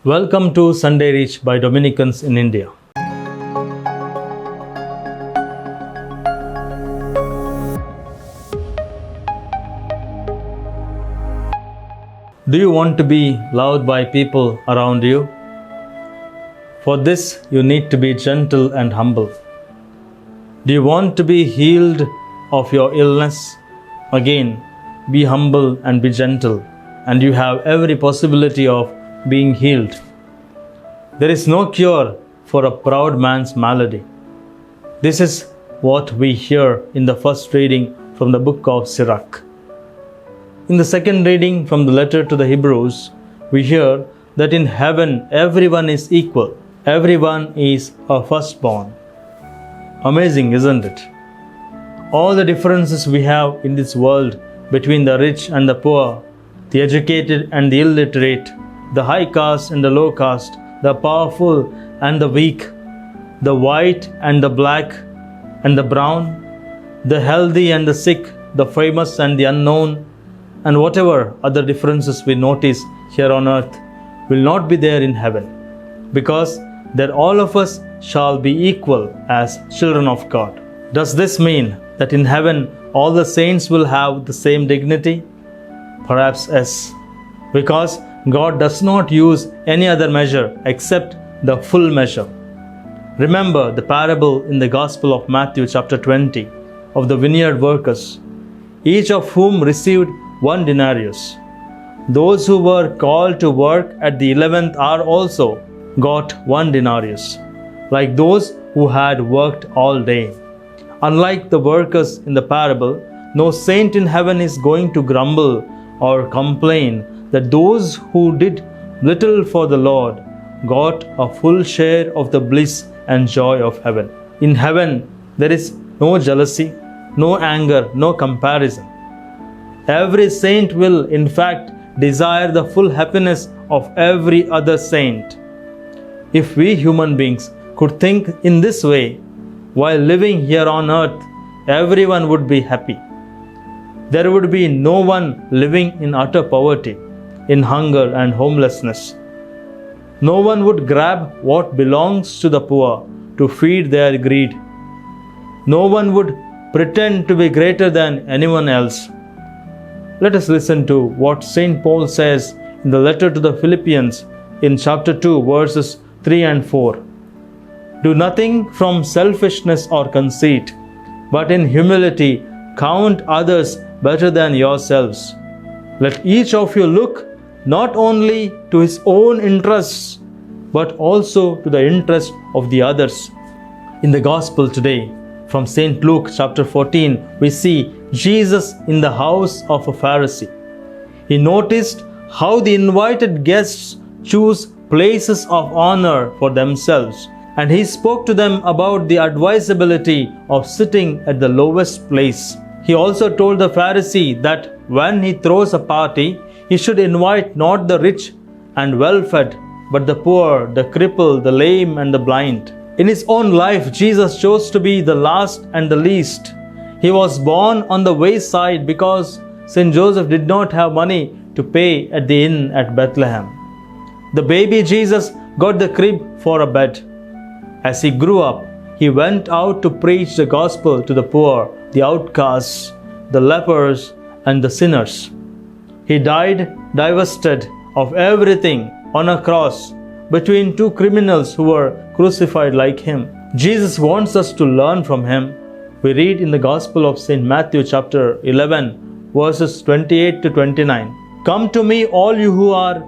Welcome to Sunday Reach by Dominicans in India. Do you want to be loved by people around you? For this, you need to be gentle and humble. Do you want to be healed of your illness? Again, be humble and be gentle, and you have every possibility of being healed. There is no cure for a proud man's malady. This is what we hear in the first reading from the book of Sirach. In the second reading from the letter to the Hebrews, we hear that in heaven everyone is equal. Everyone is a firstborn. Amazing, isn't it? All the differences we have in this world between the rich and the poor, the educated and the illiterate, the high caste and the low caste, the powerful and the weak, the white and the black and the brown, the healthy and the sick, the famous and the unknown, and whatever other differences we notice here on earth will not be there in heaven, because that all of us shall be equal as children of God. Does this mean that in heaven all the saints will have the same dignity? Perhaps yes, because God does not use any other measure except the full measure. Remember the parable in the Gospel of Matthew chapter 20 of the vineyard workers, each of whom received 1 denarius. Those who were called to work at the 11th hour also got 1 denarius, like those who had worked all day. Unlike the workers in the parable, no saint in heaven is going to grumble or complain that those who did little for the Lord got a full share of the bliss and joy of heaven. In heaven, there is no jealousy, no anger, no comparison. Every saint will, in fact, desire the full happiness of every other saint. If we human beings could think in this way while living here on earth, everyone would be happy. There would be no one living in utter poverty, in hunger and homelessness. No one would grab what belongs to the poor to feed their greed. No one would pretend to be greater than anyone else. Let us listen to what St. Paul says in the letter to the Philippians in chapter 2, verses 3 and 4. Do nothing from selfishness or conceit, but in humility count others better than yourselves. Let each of you look not only to his own interests, but also to the interest of the others. In the Gospel today, from St. Luke chapter 14, we see Jesus in the house of a Pharisee. He noticed how the invited guests choose places of honor for themselves, and he spoke to them about the advisability of sitting at the lowest place. He also told the Pharisee that when he throws a party, he should invite not the rich and well-fed, but the poor, the crippled, the lame, and the blind. In his own life, Jesus chose to be the last and the least. He was born on the wayside because St. Joseph did not have money to pay at the inn at Bethlehem. The baby Jesus got the crib for a bed. As he grew up, he went out to preach the gospel to the poor, the outcasts, the lepers, and the sinners. He died divested of everything on a cross between 2 criminals who were crucified like him. Jesus wants us to learn from him. We read in the Gospel of St. Matthew chapter 11, verses 28 to 29. Come to me, all you who are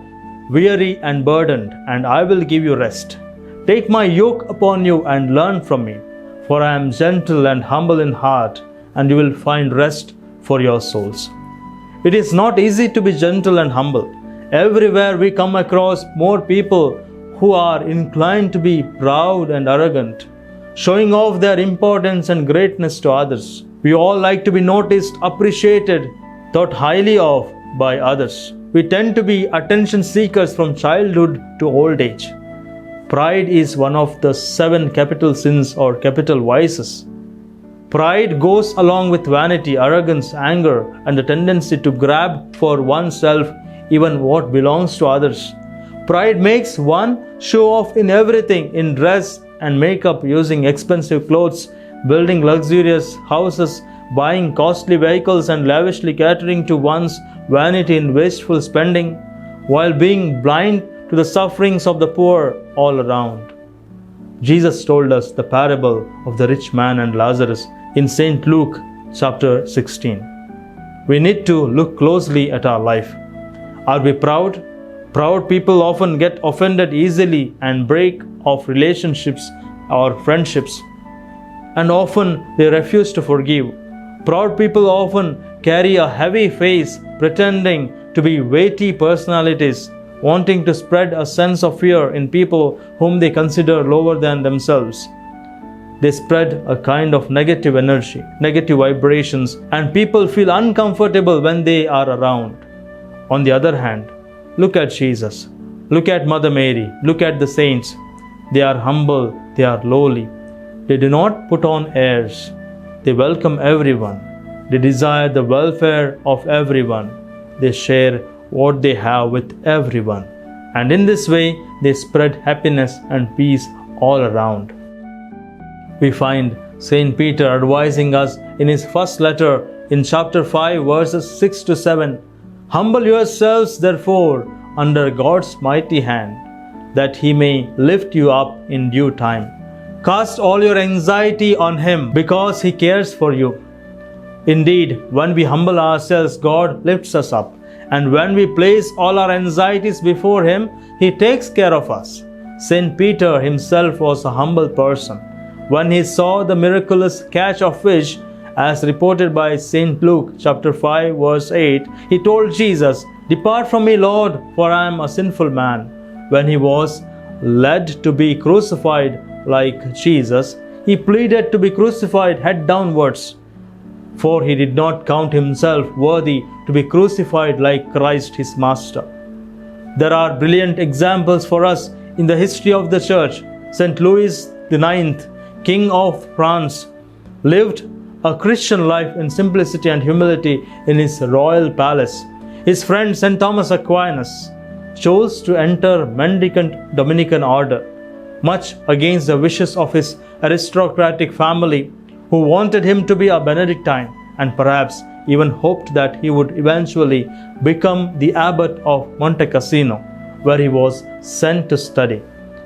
weary and burdened, and I will give you rest. Take my yoke upon you and learn from me, for I am gentle and humble in heart, and you will find rest for your souls. It is not easy to be gentle and humble. Everywhere we come across more people who are inclined to be proud and arrogant, showing off their importance and greatness to others. We all like to be noticed, appreciated, thought highly of by others. We tend to be attention seekers from childhood to old age. Pride is one of the 7 capital sins or capital vices. Pride goes along with vanity, arrogance, anger, and the tendency to grab for oneself even what belongs to others. Pride makes one show off in everything, in dress and makeup, using expensive clothes, building luxurious houses, buying costly vehicles, and lavishly catering to one's vanity in wasteful spending, while being blind to the sufferings of the poor all around. Jesus told us the parable of the rich man and Lazarus in St. Luke chapter 16. We need to look closely at our life. Are we proud? Proud people often get offended easily and break off relationships or friendships, and often they refuse to forgive. Proud people often carry a heavy face, pretending to be weighty personalities, wanting to spread a sense of fear in people whom they consider lower than themselves. They spread a kind of negative energy, negative vibrations, and people feel uncomfortable when they are around. On the other hand, look at Jesus. Look at Mother Mary. Look at the saints. They are humble. They are lowly. They do not put on airs. They welcome everyone. They desire the welfare of everyone. They share what they have with everyone. And in this way, they spread happiness and peace all around. We find Saint Peter advising us in his first letter in chapter 5, verses 6 to 7. Humble yourselves, therefore, under God's mighty hand, that he may lift you up in due time. Cast all your anxiety on him, because he cares for you. Indeed, when we humble ourselves, God lifts us up. And when we place all our anxieties before him, he takes care of us. Saint Peter himself was a humble person. When he saw the miraculous catch of fish, as reported by St. Luke chapter 5 verse 8, he told Jesus, "Depart from me, Lord, for I am a sinful man." When he was led to be crucified like Jesus, he pleaded to be crucified head downwards, for he did not count himself worthy to be crucified like Christ his Master. There are brilliant examples for us in the history of the Church. St. Louis IX, King of France, lived a Christian life in simplicity and humility in his royal palace. His friend St. Thomas Aquinas chose to enter mendicant Dominican order, much against the wishes of his aristocratic family, who wanted him to be a Benedictine, and perhaps even hoped that he would eventually become the abbot of Monte Cassino, where he was sent to study.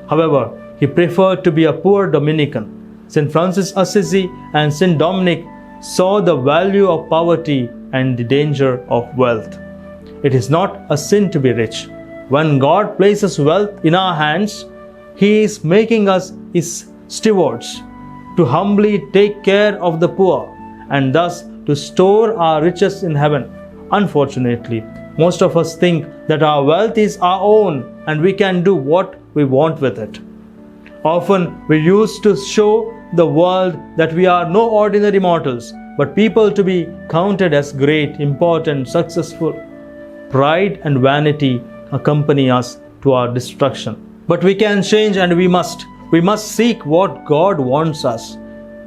However, he preferred to be a poor Dominican. St. Francis Assisi and St. Dominic saw the value of poverty and the danger of wealth. It is not a sin to be rich. When God places wealth in our hands, he is making us his stewards, to humbly take care of the poor, and thus to store our riches in heaven. Unfortunately, most of us think that our wealth is our own and we can do what we want with it. Often we used to show the world that we are no ordinary mortals, but people to be counted as great, important, successful. Pride and vanity accompany us to our destruction. But we can change, and we must. We must seek what God wants us.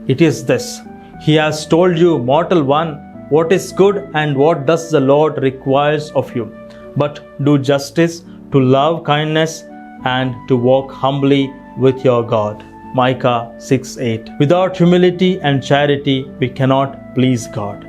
It is this: He has told you, mortal one, what is good and what does the Lord requires of you. But do justice, to love kindness, and to walk humbly with your God. Micah 6:8. Without humility and charity, we cannot please God.